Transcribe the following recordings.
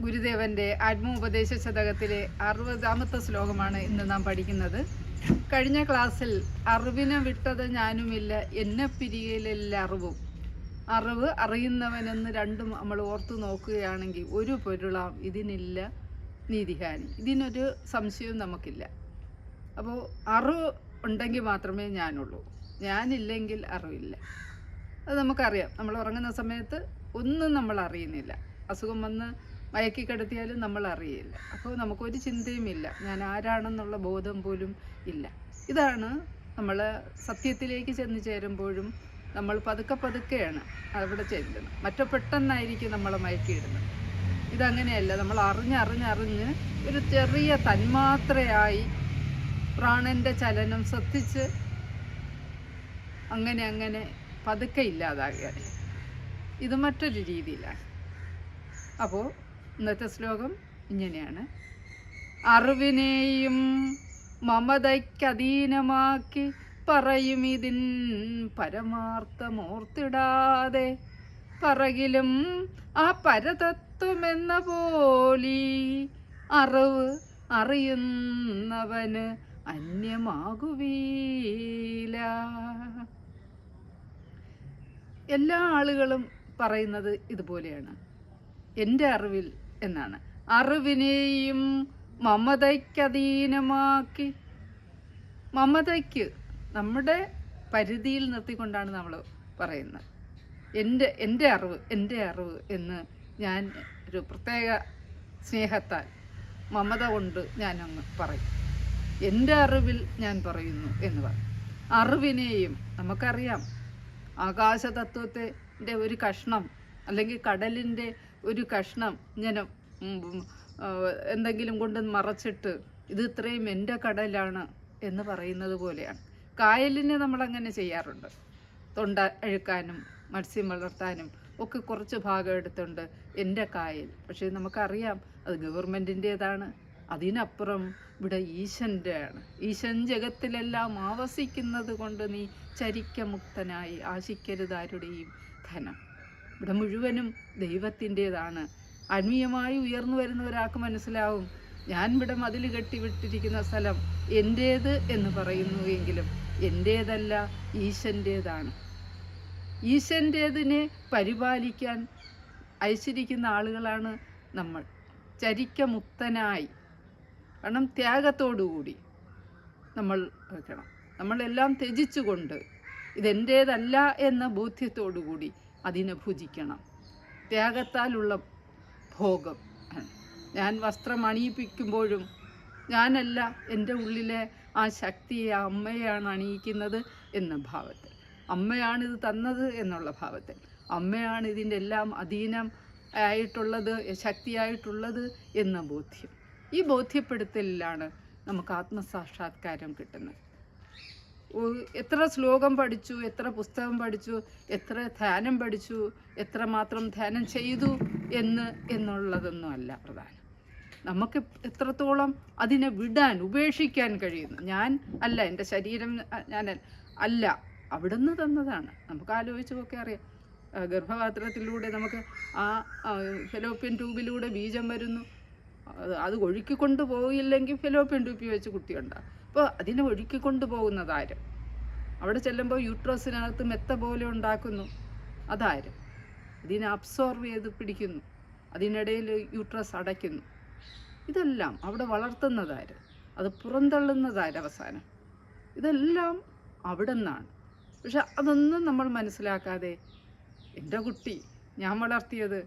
ഗുരുദേവന്റെ ആത്മോപദേശ ശതകത്തിലെ 60ാമത്തെ ശ്ലോകമാണ് ഇന്ന് നാം പഠിക്കുന്നത്. കഴിഞ്ഞ ക്ലാസ്സിൽ അറിവിനെ വിട്ടത് ഞാനുമില്ല, എന്നെ പിരിയലില്ല അറിവും. അറിവ് അറിയുന്നവനെന്ന് രണ്ടും നമ്മൾ ഓർത്തു നോക്കുകയാണെങ്കിൽ ഒരു പൊരുളാം ഇതിനില്ല നീതിഹാനി. ഇതിനൊരു സംശയവും നമുക്കില്ല. അപ്പോൾ അറിവ് ഉണ്ടെങ്കിൽ മാത്രമേ ഞാനുള്ളൂ, ഞാനില്ലെങ്കിൽ അറിവില്ല. അത് നമുക്കറിയാം. നമ്മൾ ഉറങ്ങുന്ന സമയത്ത് ഒന്നും നമ്മൾ അറിയുന്നില്ല. അസുഖം വന്ന് മയക്കി കിടത്തിയാലും നമ്മൾ അറിയില്ല. അപ്പോൾ നമുക്കൊരു ചിന്തയുമില്ല, ഞാൻ ആരാണെന്നുള്ള ബോധം പോലും ഇല്ല. ഇതാണ് നമ്മൾ സത്യത്തിലേക്ക് ചെന്ന് ചേരുമ്പോഴും നമ്മൾ പതുക്കെ പതുക്കെയാണ് അവിടെ ചെല്ലുന്നത്. മറ്റോ പെട്ടെന്നായിരിക്കും നമ്മളെ മയക്കിയിടുന്നത്. ഇതങ്ങനെയല്ല. നമ്മൾ അറിഞ്ഞ് ഒരു ചെറിയ തന്മാത്രയായി പ്രാണൻ്റെ ചലനം ശ്രദ്ധിച്ച് അങ്ങനെ പതുക്കെ ഇല്ലാതാകുകയാണ്. ഇത് മറ്റൊരു രീതിയിലാണ്. അപ്പോൾ ഇന്നത്തെ ശ്ലോകം ഇങ്ങനെയാണ്: അറിവിനെയും മമതയ്ക്കധീനമാക്കി പറയും ഇതിൻ പരമാർത്ഥമോർത്തിടാതെ, പറകിലും ആ പരതത്വമെന്ന പോലീ അറിവ് അറിയുന്നവന് അന്യമാകുകയില്ല. എല്ലാ ആളുകളും പറയുന്നത് ഇതുപോലെയാണ്, എൻ്റെ അറിവിൽ എന്നാണ്. അറിവിനെയും മമതയ്ക്കധീനമാക്കി, മമതയ്ക്ക് നമ്മുടെ പരിധിയിൽ നിർത്തിക്കൊണ്ടാണ് നമ്മൾ പറയുന്നത്. എൻ്റെ അറിവ് എന്ന് ഞാൻ ഒരു പ്രത്യേക സ്നേഹത്താൽ മമത കൊണ്ട് ഞാനങ്ങ് പറയും. എൻ്റെ അറിവിൽ ഞാൻ പറയുന്നു എന്ന് പറയും. അറിവിനെയും നമുക്കറിയാം, ആകാശതത്വത്തിൻ്റെ ഒരു കഷ്ണം അല്ലെങ്കിൽ കടലിൻ്റെ ഒരു കഷ്ണം ഇങ്ങനെ എന്തെങ്കിലും കൊണ്ട് മറച്ചിട്ട് ഇത് ഇത്രയും എൻ്റെ കടലാണ് എന്ന് പറയുന്നത് പോലെയാണ്. കായലിനെ നമ്മളങ്ങനെ ചെയ്യാറുണ്ട്. തൊണ്ട അഴുക്കാനും മത്സ്യം വളർത്താനും ഒക്കെ കുറച്ച് ഭാഗം എടുത്തുണ്ട് എൻ്റെ കായൽ. പക്ഷേ നമുക്കറിയാം അത് ഗവൺമെൻറ്റിൻ്റേതാണ്. അതിനപ്പുറം ഇവിടെ ഈശൻ്റെയാണ്. ഈശൻ ജഗത്തിലെല്ലാം ആവസിക്കുന്നത് കൊണ്ട് നീ ചരിക്കമുക്തനായി ആശിക്കരുതാരുടെയും ധനം. ഇവിടെ മുഴുവനും ദൈവത്തിൻ്റേതാണ്. ആത്മീയമായി ഉയർന്നു വരുന്ന ഒരാൾക്ക് മനസ്സിലാവും, ഞാൻ ഇവിടെ മതിൽ കെട്ടിവിട്ടിരിക്കുന്ന സ്ഥലം എൻ്റേത് എന്ന് പറയുന്നു എങ്കിലും എൻ്റേതല്ല, ഈശൻ്റേതാണ്. ഈശൻ്റേതിനെ പരിപാലിക്കാൻ അയച്ചിരിക്കുന്ന ആളുകളാണ് നമ്മൾ. ചരിക്കമുക്തനായി, കാരണം ത്യാഗത്തോടുകൂടി നമ്മൾ വെക്കണം. നമ്മളെല്ലാം ത്യജിച്ചുകൊണ്ട് ഇതെൻ്റേതല്ല എന്ന ബോധ്യത്തോടുകൂടി അതിനെ ഭുജിക്കണം. ത്യാഗത്താലുള്ള ഭോഗം. ഞാൻ വസ്ത്രം അണിയിപ്പിക്കുമ്പോഴും ഞാനല്ല, എൻ്റെ ഉള്ളിലെ ആ ശക്തിയെ അമ്മയാണ് അണിയിക്കുന്നത് എന്ന ഭാവത്തിൽ, അമ്മയാണിത് തന്നത് എന്നുള്ള ഭാവത്തിൽ, അമ്മയാണ് ഇതിൻ്റെ എല്ലാം അധീനം ആയിട്ടുള്ളത്, ശക്തിയായിട്ടുള്ളത് എന്ന ബോധ്യം. ഈ ബോധ്യപ്പെടുത്തലിലാണ് നമുക്ക് ആത്മസാക്ഷാത്കാരം കിട്ടുന്നത്. എത്ര ശ്ലോകം പഠിച്ചു, എത്ര പുസ്തകം പഠിച്ചു, എത്ര ധ്യാനം പഠിച്ചു, എത്രമാത്രം ധ്യാനം ചെയ്തു എന്നുള്ളതൊന്നുമല്ല പ്രധാനം. നമുക്ക് എത്രത്തോളം അതിനെ വിടാൻ, ഉപേക്ഷിക്കാൻ കഴിയുന്നു. ഞാൻ അല്ല, എൻ്റെ ശരീരം ഞാൻ അല്ല, അവിടുന്ന് തന്നതാണ്. നമുക്ക് ആലോചിച്ചൊക്കെ അറിയാം. ഗർഭപാത്രത്തിലൂടെ നമുക്ക് ആ ഫെലോപ്യൻ ട്യൂബിലൂടെ ബീജം വരുന്നു. അത് ഒഴുക്കിക്കൊണ്ട് പോയില്ലെങ്കിൽ ഫെലോപ്യൻ ട്യൂബിൽ വെച്ച് കുട്ടിയുണ്ടാകും. അപ്പോൾ അതിനെ ഒഴുക്കിക്കൊണ്ട് പോകുന്നതാരും. അവിടെ ചെല്ലുമ്പോൾ യൂട്രസിനകത്ത് മെത്ത പോലെ ഉണ്ടാക്കുന്നു, അതാരും. ഇതിനെ അബ്സോർവ് ചെയ്ത് പിടിക്കുന്നു, അതിനിടയിൽ യൂട്രസ് അടയ്ക്കുന്നു. ഇതെല്ലാം അവിടെ വളർത്തുന്നതാര്, അത് പുറന്തള്ളുന്നതാര് അവസാനം. ഇതെല്ലാം അവിടെ നിന്നാണ്. പക്ഷെ അതൊന്നും നമ്മൾ മനസ്സിലാക്കാതെ എൻ്റെ കുട്ടി, ഞാൻ വളർത്തിയത്,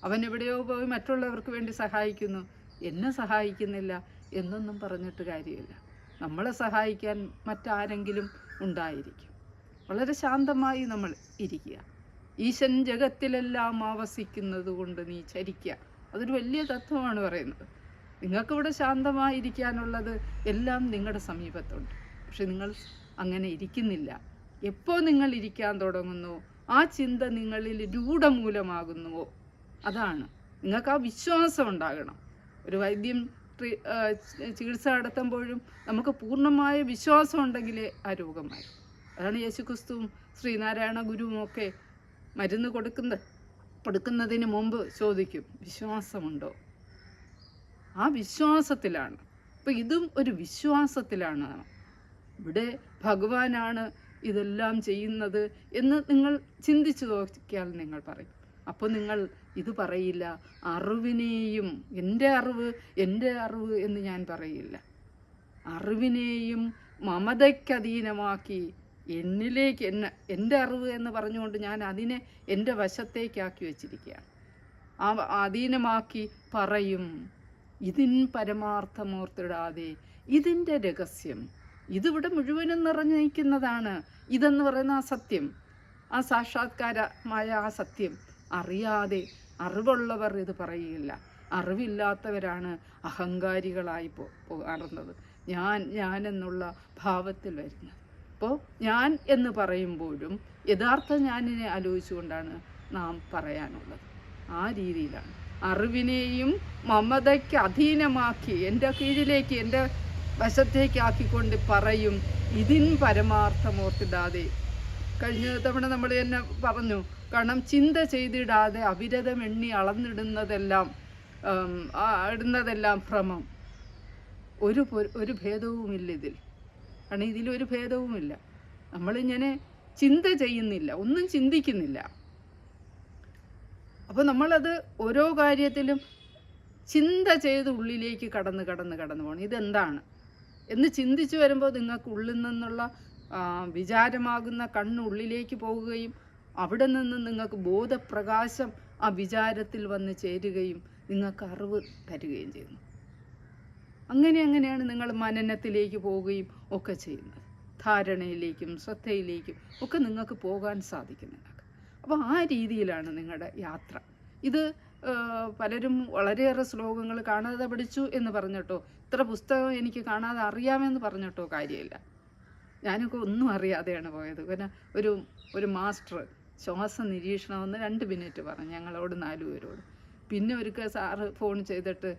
അവൻ എവിടെയോ പോയി മറ്റുള്ളവർക്ക് വേണ്ടി സഹായിക്കുന്നു, എന്നെ സഹായിക്കുന്നില്ല എന്നൊന്നും പറഞ്ഞിട്ട് കാര്യമില്ല. നമ്മളെ സഹായിക്കാൻ മറ്റാരെങ്കിലും ഉണ്ടായിരിക്കും. വളരെ ശാന്തമായി നമ്മൾ ഇരിക്കുക. ഈശൻ ജഗത്തിലെല്ലാം ആവസിക്കുന്നത് കൊണ്ട് നീ ചരിക്കുക. അതൊരു വലിയ തത്വമാണ് പറയുന്നത്. നിങ്ങൾക്കിവിടെ ശാന്തമായിരിക്കാനുള്ളത് എല്ലാം നിങ്ങളുടെ സമീപത്തുണ്ട്. പക്ഷെ നിങ്ങൾ അങ്ങനെ ഇരിക്കുന്നില്ല. എപ്പോൾ നിങ്ങൾ ഇരിക്കാൻ തുടങ്ങുന്നു, ആ ചിന്ത നിങ്ങളിൽ രൂഢമൂലമാകുന്നുവോ, അതാണ്. നിങ്ങൾക്ക് ആ വിശ്വാസം ഉണ്ടാകണം. ഒരു വൈദ്യം ചികിത്സ നടത്തുമ്പോഴും നമുക്ക് പൂർണ്ണമായ വിശ്വാസം ഉണ്ടെങ്കിലേ ആ രോഗം മാറും. അതാണ് യേശുക്രിസ്തുവും ശ്രീനാരായണ ഗുരുവും ഒക്കെ മരുന്ന് കൊടുക്കുന്നതിന് മുമ്പ് ചോദിക്കും, വിശ്വാസമുണ്ടോ? ആ വിശ്വാസത്തിലാണ്. അപ്പം ഇതും ഒരു വിശ്വാസത്തിലാണ്. ഇവിടെ ഭഗവാനാണ് ഇതെല്ലാം ചെയ്യുന്നത് എന്ന് നിങ്ങൾ ചിന്തിച്ചു നോക്കിയാൽ നിങ്ങൾ പറയും. അപ്പോൾ നിങ്ങൾ ഇത് പറയില്ല, അറിവിനെയും എൻ്റെ അറിവ് എന്ന് ഞാൻ പറയില്ല. അറിവിനെയും മമതയ്ക്കധീനമാക്കി എന്നിലേക്ക് എൻ്റെ അറിവ് എന്ന് പറഞ്ഞുകൊണ്ട് ഞാൻ അതിനെ എൻ്റെ വശത്തേക്കാക്കി വച്ചിരിക്കുകയാണ്. ആ അധീനമാക്കി പറയും, ഇതിൻ പരമാർത്ഥമോർത്തിടാതെ, ഇതിൻ്റെ രഹസ്യം, ഇതിവിടെ മുഴുവനും നിറഞ്ഞു നിൽക്കുന്നതാണ്. ഇതെന്ന് പറയുന്ന ആ സത്യം, ആ സാക്ഷാത്കാരമായ ആ സത്യം അറിയാതെ അറിവുള്ളവർ ഇത് പറയുകയില്ല. അറിവില്ലാത്തവരാണ് അഹങ്കാരികളായി പോകാറുള്ളത്, ഞാൻ എന്നുള്ള ഭാവത്തിൽ വരുന്നത്. അപ്പോൾ ഞാൻ എന്ന് പറയുമ്പോഴും യഥാർത്ഥ ഞാനിനെ ആലോചിച്ചുകൊണ്ടാണ് നാം പറയാനുള്ളത്. ആ രീതിയിലാണ് അറിവിനെയും മമതയ്ക്ക് അധീനമാക്കി എൻ്റെ കീഴിലേക്ക്, എൻ്റെ വശത്തേക്ക് ആക്കിക്കൊണ്ട് പറയും, ഇതിൻ പരമാർത്ഥമോർത്തിടാതെ. കഴിഞ്ഞ തവണ നമ്മൾ തന്നെ പറഞ്ഞു, കാരണം ചിന്ത ചെയ്തിടാതെ അവിരതം എണ്ണി അളന്നിടുന്നതെല്ലാം ഭ്രമം. ഒരു ഭേദവുമില്ല ഇതിൽ. കാരണം ഇതിലൊരു ഭേദവുമില്ല. നമ്മളിങ്ങനെ ചിന്ത ചെയ്യുന്നില്ല, ഒന്നും ചിന്തിക്കുന്നില്ല. അപ്പോൾ നമ്മളത് ഓരോ കാര്യത്തിലും ചിന്ത ചെയ്ത് ഉള്ളിലേക്ക് കടന്ന് പോകണം. ഇതെന്താണ് എന്ന് ചിന്തിച്ചു വരുമ്പോൾ നിങ്ങൾക്ക് ഉള്ളിൽ നിന്നുള്ള വിചാരമാകുന്ന കണ്ണുള്ളിലേക്ക് പോവുകയും അവിടെ നിന്ന് നിങ്ങൾക്ക് ബോധപ്രകാശം ആ വിചാരത്തിൽ വന്ന് ചേരുകയും നിങ്ങൾക്ക് അറിവ് തരികയും ചെയ്യുന്നു. അങ്ങനെയാണ് നിങ്ങൾ മനനത്തിലേക്ക് പോവുകയും ഒക്കെ ചെയ്യുന്നത്. ധാരണയിലേക്കും ശ്രദ്ധയിലേക്കും ഒക്കെ നിങ്ങൾക്ക് പോകാൻ സാധിക്കുന്നുണ്ട്. അപ്പോൾ ആ രീതിയിലാണ് നിങ്ങളുടെ യാത്ര. ഇത് പലരും വളരെയേറെ ശ്ലോകങ്ങൾ കാണാതെ പഠിച്ചു എന്ന് പറഞ്ഞിട്ടോ, ഇത്ര പുസ്തകം എനിക്ക് കാണാതെ അറിയാമെന്ന് പറഞ്ഞിട്ടോ കാര്യമില്ല. ഞാനൊക്കെ ഒന്നും അറിയാതെയാണ് പോയത്. പിന്നെ ഒരു മാസ്റ്റർ ശ്വാസ നിരീക്ഷണമെന്ന് 2 മിനിറ്റ് പറഞ്ഞു ഞങ്ങളോട് 4 പേരോട്. പിന്നെ ഒരിക്കൽ സാറ് ഫോൺ ചെയ്തിട്ട്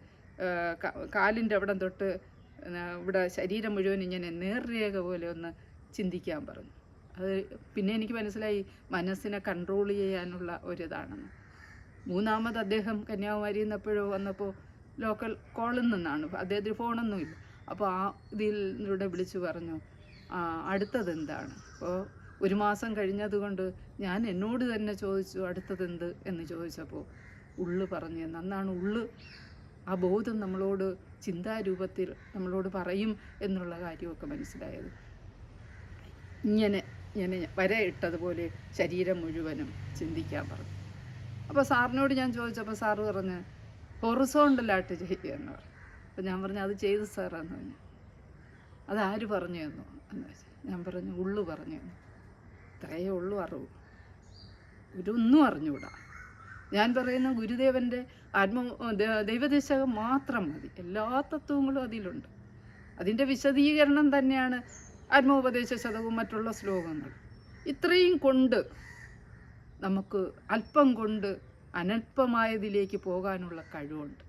കാലിൻ്റെ അവിടെ തൊട്ട് ഇവിടെ ശരീരം മുഴുവൻ ഇങ്ങനെ നേർരേഖ പോലെ ഒന്ന് ചിന്തിക്കാൻ പറഞ്ഞു. അത് പിന്നെ എനിക്ക് മനസ്സിലായി മനസ്സിനെ കൺട്രോൾ ചെയ്യാനുള്ള ഒരിതാണെന്ന്. 3ാമത് അദ്ദേഹം കന്യാകുമാരിയിൽ നിന്ന് എപ്പോഴോ വന്നപ്പോൾ ലോക്കൽ കോളിൽ നിന്നാണ്, അദ്ദേഹത്തിന് ഫോണൊന്നുമില്ല. അപ്പോൾ ആ ഇതിലൂടെ വിളിച്ചു പറഞ്ഞു, അടുത്തത് എന്താണ്. അപ്പോൾ 1 മാസം കഴിഞ്ഞതുകൊണ്ട് ഞാൻ എന്നോട് തന്നെ ചോദിച്ചു അടുത്തതെന്ത് എന്ന് ചോദിച്ചപ്പോൾ ഉള്ളു പറഞ്ഞു എന്നാണ്. ഉള്ളു ആ ബോധം നമ്മളോട് ചിന്താരൂപത്തിൽ നമ്മളോട് പറയും എന്നുള്ള കാര്യമൊക്കെ മനസ്സിലായത്. ഇങ്ങനെ വര ഇട്ടതുപോലെ ശരീരം മുഴുവനും ചിന്തിക്കാൻ പറഞ്ഞു. അപ്പോൾ സാറിനോട് ഞാൻ ചോദിച്ചപ്പോൾ സാറ് പറഞ്ഞ് ഹൊറിസോണ്ടലായിട്ട് ചെയ്യുക എന്ന് പറഞ്ഞു. അപ്പോൾ ഞാൻ പറഞ്ഞു അത് ചെയ്തു സാറാന്ന് പറഞ്ഞു. അതാര് പറഞ്ഞു തന്നു എന്ന് വെച്ചാൽ ഞാൻ പറഞ്ഞു ഉള്ളു പറഞ്ഞു തന്നു. ഇത്രയേ ഉള്ളൂ അറിവ്, ഒന്നും അറിഞ്ഞുകൂടാ. ഞാൻ പറയുന്ന ഗുരുദേവൻ്റെ ദൈവദശകം മാത്രം മതി, എല്ലാ തത്വങ്ങളും അതിലുണ്ട്. അതിൻ്റെ വിശദീകരണം തന്നെയാണ് ആത്മോപദേശ ശതകവും മറ്റുള്ള ശ്ലോകങ്ങൾ. ഇത്രയും കൊണ്ട് നമുക്ക് അല്പം കൊണ്ട് അനല്പമായതിലേക്ക് പോകാനുള്ള കഴിവുണ്ട്.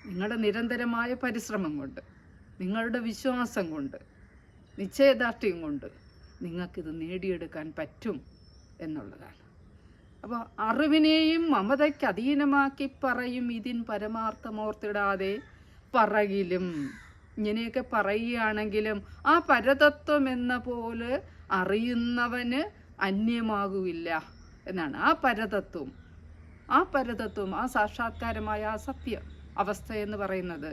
നിങ്ങളുടെ നിരന്തരമായ പരിശ്രമം കൊണ്ട്, നിങ്ങളുടെ വിശ്വാസം കൊണ്ട്, നിശ്ചയദാർഢ്യം കൊണ്ട് നിങ്ങൾക്കിത് നേടിയെടുക്കാൻ പറ്റും എന്നുള്ളതാണ്. അപ്പോൾ അറിവിനെയും മമതയ്ക്ക് അധീനമാക്കി പറയും, ഇതിൻ പരമാർത്ഥമോർത്തിടാതെ പറകിലും. ഇങ്ങനെയൊക്കെ പറയുകയാണെങ്കിലും ആ പരതത്വം എന്ന പോലെ അറിയുന്നവന് അന്യമാകുകയില്ല എന്നാണ്. ആ പരതത്വം ആ സാക്ഷാത്കാരമായ ആ സത്യ അവസ്ഥ എന്ന് പറയുന്നത്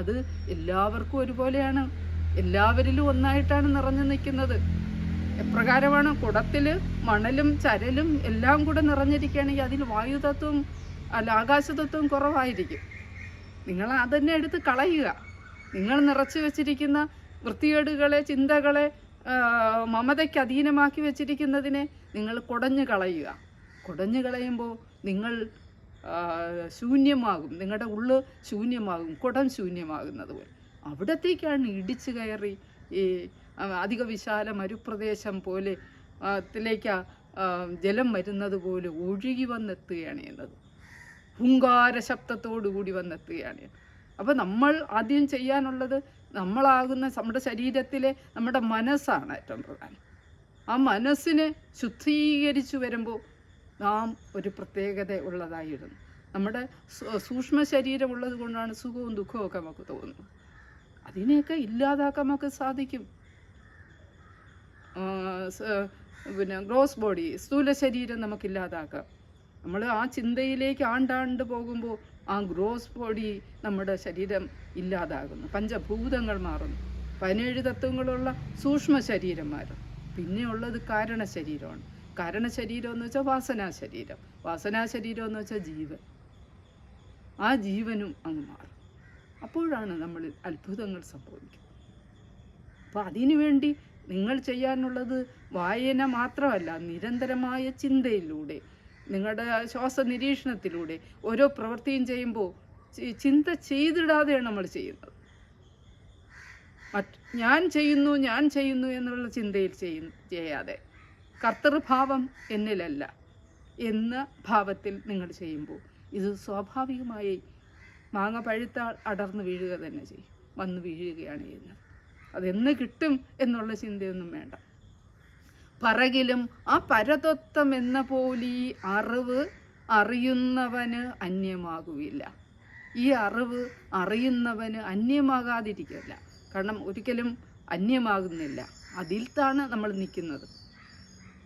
അത് എല്ലാവർക്കും ഒരുപോലെയാണ്. എല്ലാവരിലും ഒന്നായിട്ടാണ് നിറഞ്ഞു നിൽക്കുന്നത്. എപ്രകാരമാണ് കുടത്തിൽ മണലും ചരലും എല്ലാം കൂടെ നിറഞ്ഞിരിക്കുകയാണെങ്കിൽ അതിൽ വായുതത്വം ആകാശതത്വം കുറവായിരിക്കും. നിങ്ങൾ അതന്നെ എടുത്ത് കളയുക. നിങ്ങൾ നിറച്ചു വെച്ചിരിക്കുന്ന വൃത്തികേടുകളെ, ചിന്തകളെ, മമതയ്ക്ക് അധീനമാക്കി വെച്ചിരിക്കുന്നതിനെ നിങ്ങൾ കുടഞ്ഞു കളയുക. കുടഞ്ഞു കളയുമ്പോൾ നിങ്ങൾ ശൂന്യമാകും, നിങ്ങളുടെ ഉള്ള് ശൂന്യമാകും, കുടം ശൂന്യമാകുന്നത് പോലെ. അവിടത്തേക്കാണ് ഇടിച്ചു കയറി ഈ അധിക വിശാല മരുപ്രദേശം പോലെ ത്തിലേക്ക് ജലം വരുന്നത് പോലെ ഒഴുകി വന്നെത്തുകയാണ് ചെയ്യുന്നത്. ഹുങ്കാര ശബ്ദത്തോടുകൂടി വന്നെത്തുകയാണ്. അപ്പോൾ നമ്മൾ ആദ്യം ചെയ്യാനുള്ളത് നമ്മളാകുന്ന നമ്മുടെ ശരീരത്തിലെ നമ്മുടെ മനസ്സാണ് ഏറ്റവും പ്രധാനം. ആ മനസ്സിനെ ശുദ്ധീകരിച്ചു വരുമ്പോൾ നാം ഒരു പ്രത്യേകത ഉള്ളതായിരുന്നു. നമ്മുടെ സൂക്ഷ്മ ശരീരമുള്ളത് കൊണ്ടാണ് സുഖവും ദുഃഖവും ഒക്കെ നമുക്ക് തോന്നുന്നത്. അതിനെയൊക്കെ ഇല്ലാതാക്കാൻ നമുക്ക് സാധിക്കും. പിന്നെ ഗ്രോസ് ബോഡി, സ്ഥൂല ശരീരം നമുക്കില്ലാതാക്കാം. നമ്മൾ ആ ചിന്തയിലേക്ക് ആണ്ടാണ്ട് പോകുമ്പോൾ ആ ഗ്രോസ് ബോഡി നമ്മുടെ ശരീരം ഇല്ലാതാകുന്നു. പഞ്ചഭൂതങ്ങൾ മാറുന്നു. 17 തത്വങ്ങളുള്ള സൂക്ഷ്മ ശരീരം മാറും. പിന്നെ ഉള്ളത് കാരണ ശരീരമാണ്. കാരണ ശരീരം എന്ന് വെച്ചാൽ വാസനാ ശരീരം. വാസനാ ശരീരം എന്ന് വെച്ചാൽ ജീവൻ. ആ ജീവനും അങ്ങ് മാറും. അപ്പോഴാണ് നമ്മൾ അത്ഭുതങ്ങൾ സംഭവിക്കുന്നത്. അപ്പോൾ അതിനു വേണ്ടി നിങ്ങൾ ചെയ്യാനുള്ളത് വായന മാത്രമല്ല, നിരന്തരമായ ചിന്തയിലൂടെ, നിങ്ങളുടെ ശ്വാസ നിരീക്ഷണത്തിലൂടെ ഓരോ പ്രവൃത്തിയും ചെയ്യുമ്പോൾ ചിന്ത ചെയ്തിടാതെയാണ് നമ്മൾ ചെയ്യുന്നത്. ഞാൻ ചെയ്യുന്നു എന്നുള്ള ചിന്തയിൽ ചെയ്യാതെ കർത്തൃഭാവം എന്നിലല്ല എന്ന ഭാവത്തിൽ നിങ്ങൾ ചെയ്യുമ്പോൾ ഇത് സ്വാഭാവികമായി മാങ്ങ പഴുത്താൽ അടർന്നു വീഴുക തന്നെ ചെയ്യും, വന്ന് വീഴുകയാണ് ചെയ്യുന്നത്. അതെന്ന് കിട്ടും എന്നുള്ള ചിന്തയൊന്നും വേണ്ട. പറകിലും ആ പരതത്വം എന്ന പോലെ ഈ അറിവ് അറിയുന്നവന് അന്യമാകുകയില്ല. ഈ അറിവ് അറിയുന്നവന് അന്യമാകാതിരിക്കില്ല. കാരണം ഒരിക്കലും അന്യമാകുന്നില്ല. അതിൽത്താണ് നമ്മൾ നിൽക്കുന്നത്.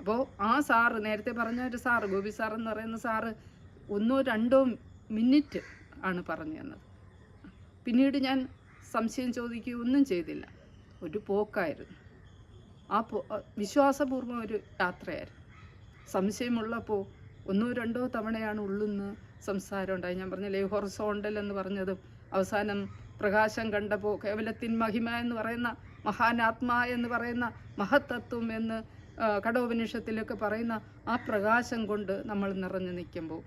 അപ്പോൾ ആ സാറ്, നേരത്തെ പറഞ്ഞ ഒരു സാറ്, ഗോപി സാർ എന്ന് പറയുന്ന സാറ് 1-2 മിനിറ്റ് ആണ് പറഞ്ഞു തന്നത്. പിന്നീട് ഞാൻ സംശയം ചോദിക്കുകയൊന്നും ചെയ്തില്ല. ഒരു പോക്കായിരുന്നു. ആ വിശ്വാസപൂർവ്വം ഒരു യാത്രയായിരുന്നു. സംശയമുള്ളപ്പോൾ 1-2 തവണയാണ് ഉള്ളുന്ന് സംസാരം ഉണ്ടായി. ഞാൻ പറഞ്ഞില്ലേ ഹൊറിസോണ്ടൽ എന്ന് പറഞ്ഞതും അവസാനം പ്രകാശം കണ്ടപ്പോൾ കേവലത്തിൻ മഹിമ എന്ന് പറയുന്ന മഹാനാത്മാ എന്ന് പറയുന്ന മഹത്തത്വം എന്ന് കഠോപനിഷത്തിലൊക്കെ പറയുന്ന ആ പ്രകാശം കൊണ്ട് നമ്മൾ നിറഞ്ഞു നിൽക്കുമ്പോൾ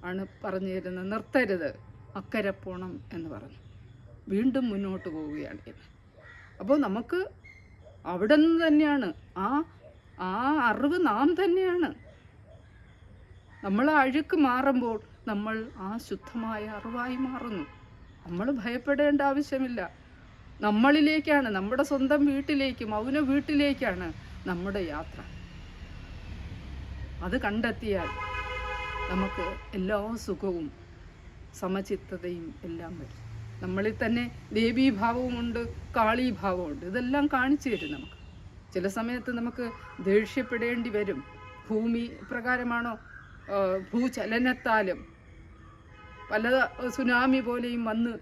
ആണ് പറഞ്ഞു തരുന്നത്, നിർത്തരുത്, അക്കരെ പോണം എന്ന് പറഞ്ഞു. വീണ്ടും മുന്നോട്ട് പോവുകയാണ് ഇത്. അപ്പോൾ നമുക്ക് അവിടെ നിന്ന് തന്നെയാണ് ആ അറിവ് നാം തന്നെയാണ്. നമ്മൾ അഴുക്ക് മാറുമ്പോൾ നമ്മൾ ആ ശുദ്ധമായ അറിവായി മാറുന്നു. നമ്മൾ ഭയപ്പെടേണ്ട ആവശ്യമില്ല. നമ്മളിലേക്കാണ്, നമ്മുടെ സ്വന്തം വീട്ടിലേക്ക്, മൗന വീട്ടിലേക്കാണ് നമ്മുടെ യാത്ര. അത് കണ്ടെത്തിയാൽ നമുക്ക് എല്ലാ സുഖവും സമചിത്തതയും എല്ലാം വരും. നമ്മളിൽ തന്നെ ദേവീഭാവവുമുണ്ട്, കാളീഭാവമുണ്ട്. ഇതെല്ലാം കാണിച്ചു തരും നമുക്ക്. ചില സമയത്ത് നമുക്ക് ദേഷ്യപ്പെടേണ്ടി വരും. ഭൂമി പ്രകാരമാണോ, ഭൂചലനത്താലും പല സുനാമി പോലെയും വന്ന്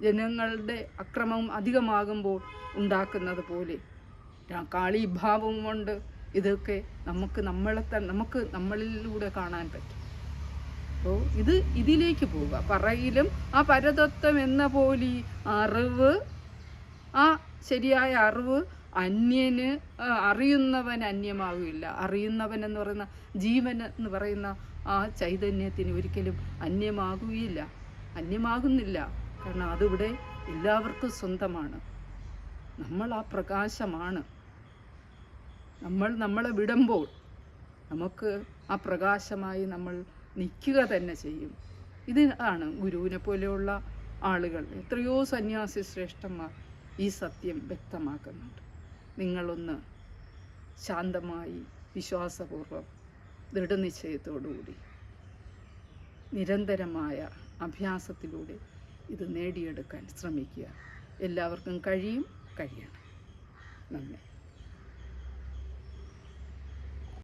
ജനങ്ങളുടെ അക്രമം അധികമാകുമ്പോൾ ഉണ്ടാക്കുന്നത് പോലെ കാളീഭാവമുണ്ട്. ഇതൊക്കെ നമുക്ക് നമ്മളിലൂടെ കാണാൻ പറ്റും. അപ്പോൾ ഇതിലേക്ക് പോവുക. പറയിലും ആ പരതത്വം എന്ന പോലെ അറിവ്, ആ ശരിയായ അറിവ് അന്യന് അറിയുന്നവൻ അന്യമാകില്ല. അറിയുന്നവൻ എന്ന് പറയുന്ന ജീവൻ എന്ന് പറയുന്ന ആ ചൈതന്യത്തിന് ഒരിക്കലും അന്യമാകുന്നില്ല. കാരണം അതിവിടെ എല്ലാവർക്കും സ്വന്തമാണ്. നമ്മൾ ആ പ്രകാശമാണ്. നമ്മളെ വിടുമ്പോൾ നമുക്ക് ആ പ്രകാശമായി നമ്മൾ നിൽക്കുക തന്നെ ചെയ്യും. ഇതാണ് ഗുരുവിനെ പോലെയുള്ള ആളുകൾ, എത്രയോ സന്യാസി ശ്രേഷ്ഠന്മാർ ഈ സത്യം വ്യക്തമാക്കുന്നുണ്ട്. നിങ്ങളൊന്ന് ശാന്തമായി, വിശ്വാസപൂർവ്വം, ദൃഢനിശ്ചയത്തോടുകൂടി നിരന്തരമായ അഭ്യാസത്തിലൂടെ ഇത് നേടിയെടുക്കാൻ ശ്രമിക്കുക. എല്ലാവർക്കും കഴിയണം. നന്ദി.